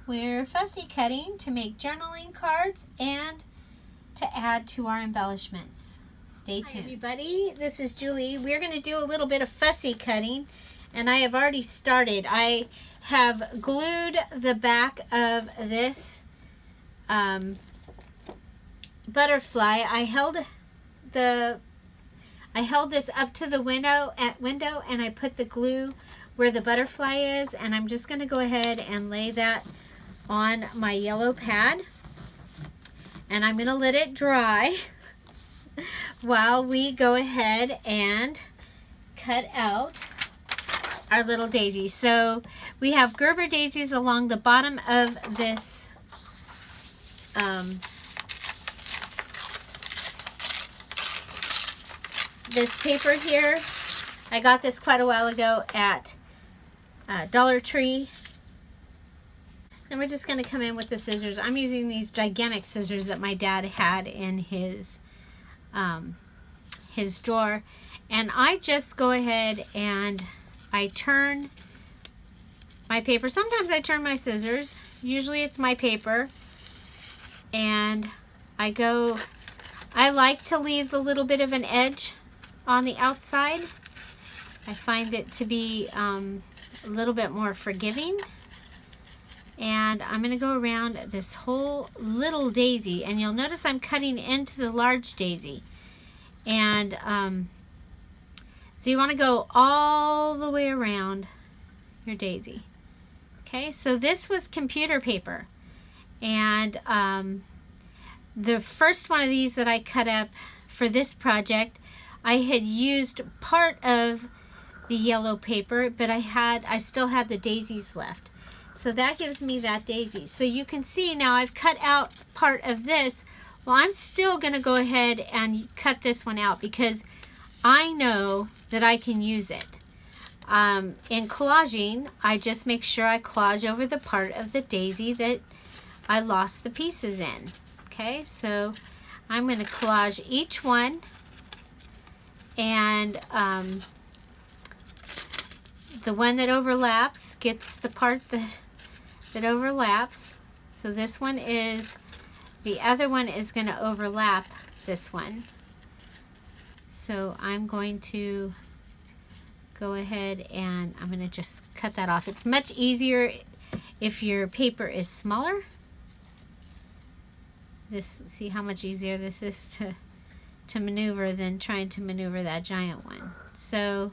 We're fussy cutting to make journaling cards and to add to our embellishments. Stay tuned. Hi everybody, this is Julie. We're going to do a little bit of fussy cutting, and I have already started. I have glued the back of this butterfly. I held this up to the window and I put the glue where the butterfly is, and I'm just going to go ahead and lay that on my yellow pad, and I'm going to let it dry while we go ahead and cut out our little daisies. So we have Gerber daisies along the bottom of this this paper here. I got this quite a while ago at Dollar Tree. And we're just going to come in with the scissors. I'm using these gigantic scissors that my dad had in his drawer. And I just go ahead and I turn my paper. Sometimes I turn my scissors. Usually it's my paper. And I like to leave a little bit of an edge on the outside. I find it to be a little bit more forgiving. And I'm going to go around this whole little daisy, and you'll notice I'm cutting into the large daisy. And so you want to go all the way around your daisy. Okay, so this was computer paper, and the first one of these that I cut up for this project, I had used part of the yellow paper, but I still had the daisies left. So that gives me that daisy. So you can see now I've cut out part of this. Well, I'm still going to go ahead and cut this one out because I know that I can use it. In collaging, I just make sure I collage over the part of the daisy that I lost the pieces in. Okay, so I'm going to collage each one, and the one that overlaps gets the part that overlaps. So this one is, the other one is going to overlap this one. So I'm going to go ahead and I'm going to just cut that off. It's much easier if your paper is smaller. See how much easier this is to maneuver than trying to maneuver that giant one. So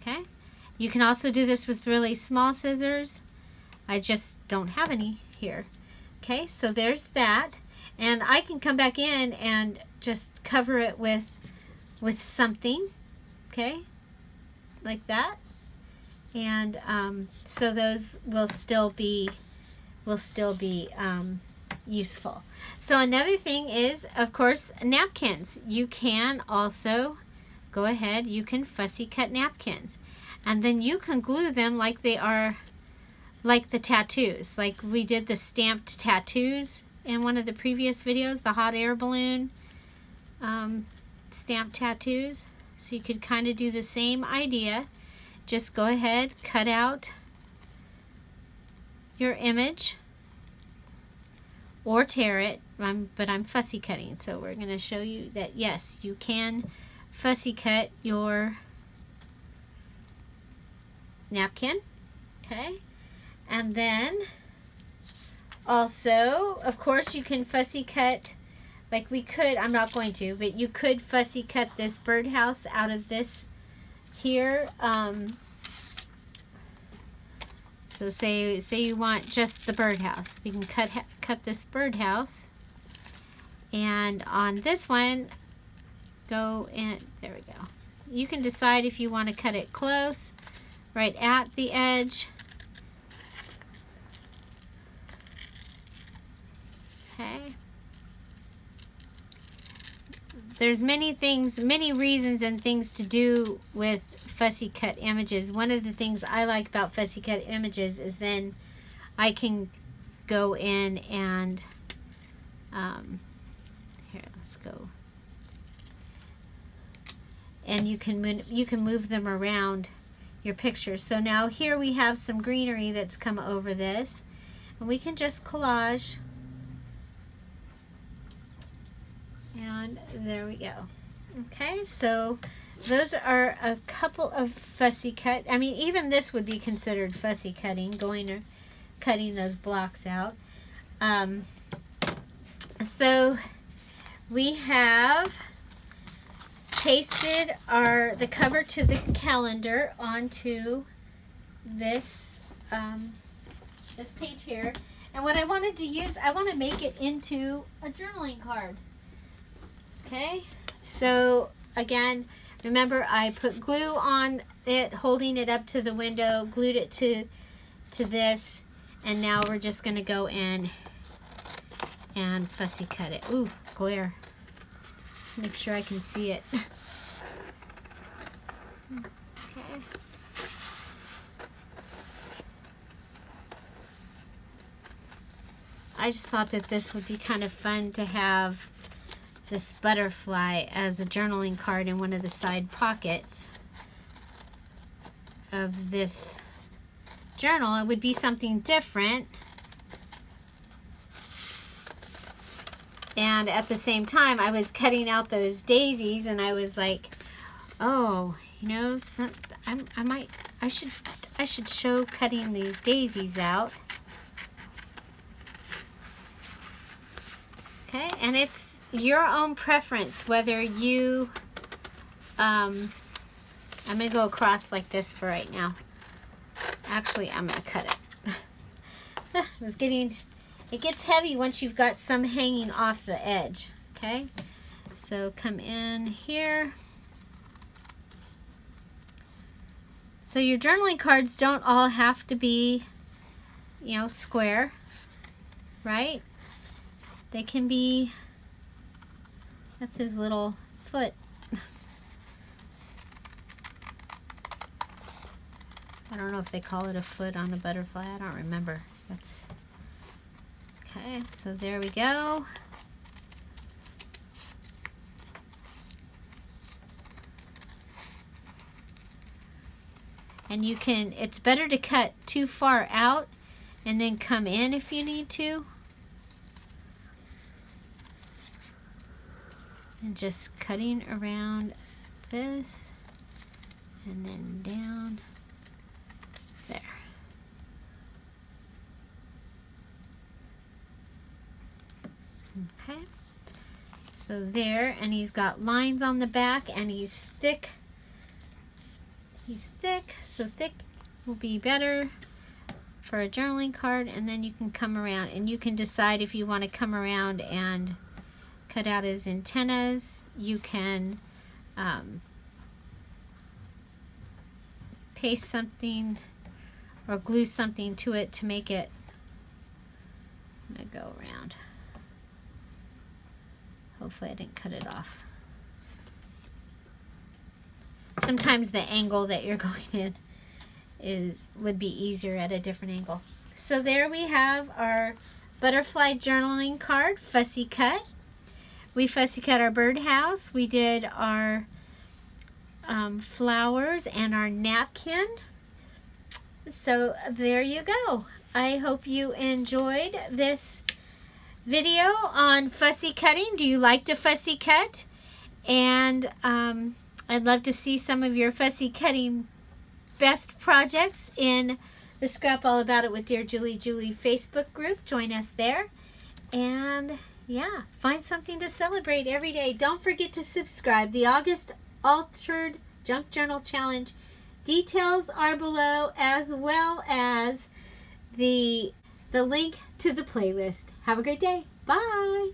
okay, you can also do this with really small scissors. I just don't have any here. Okay, so there's that, and I can come back in and just cover it with something, okay, like that, and so those will still be useful. So another thing is, of course, napkins. You can also go ahead, you can fussy cut napkins, and then you can glue them like they are, like the tattoos. Like we did the stamped tattoos in one of the previous videos, the hot air balloon stamped tattoos. So you could kind of do the same idea. Just go ahead, cut out your image or tear it, but I'm fussy cutting, so we're going to show you that yes, you can fussy cut your napkin. Okay, and then also, of course, you can fussy cut, like we could, I'm not going to, but you could fussy cut this birdhouse out of this here. So say you want just the birdhouse, we can cut this birdhouse, and on this one, go in, there we go. You can decide if you want to cut it close, right at the edge. Okay. There's many things, many reasons and things to do with fussy cut images. One of the things I like about fussy cut images is then I can go in and here, let's go, and you can move them around your pictures. So now here we have some greenery that's come over this, and we can just collage, and there we go. Okay, so those are a couple of fussy cut. I mean, even this would be considered fussy cutting, cutting those blocks out. So we have pasted the cover to the calendar onto this this page here, and what I wanted to use, I want to make it into a journaling card. Okay, so again, remember I put glue on it, holding it up to the window, glued it to this, and now we're just going to go in and fussy cut it. Ooh, glare. Make sure I can see it. Okay. I just thought that this would be kind of fun to have this butterfly as a journaling card in one of the side pockets of this journal. It would be something different. And at the same time, I was cutting out those daisies, and I was like, oh, you know, I should show cutting these daisies out. Okay, and it's your own preference whether you, I'm going to go across like this for right now. Actually, I'm going to cut it. It gets heavy once you've got some hanging off the edge. Okay, so come in here. So your journaling cards don't all have to be, you know, square, right? They can be, that's his little foot. I don't know if they call it a foot on a butterfly. I don't remember. That's okay. So there we go. And you can, it's better to cut too far out and then come in if you need to. And just cutting around this and then down there. Okay, so there, and he's got lines on the back, and he's thick. He's thick, so thick will be better for a journaling card. And then you can come around, and you can decide if you want to come around and cut out his antennas. You can paste something or glue something to it to make it. I'm going to go around. Hopefully I didn't cut it off. Sometimes the angle that you're going in would be easier at a different angle. So there we have our butterfly journaling card, fussy cut. We fussy cut our birdhouse. We did our flowers and our napkin. So there you go. I hope you enjoyed this video on fussy cutting. Do you like to fussy cut? And I'd love to see some of your fussy cutting best projects in the Scrap All About It with Dear Julie Facebook group. Join us there. And yeah, find something to celebrate every day. Don't forget to subscribe. The August Altered Junk Journal Challenge details are below, as well as the link to the playlist. Have a great day. Bye.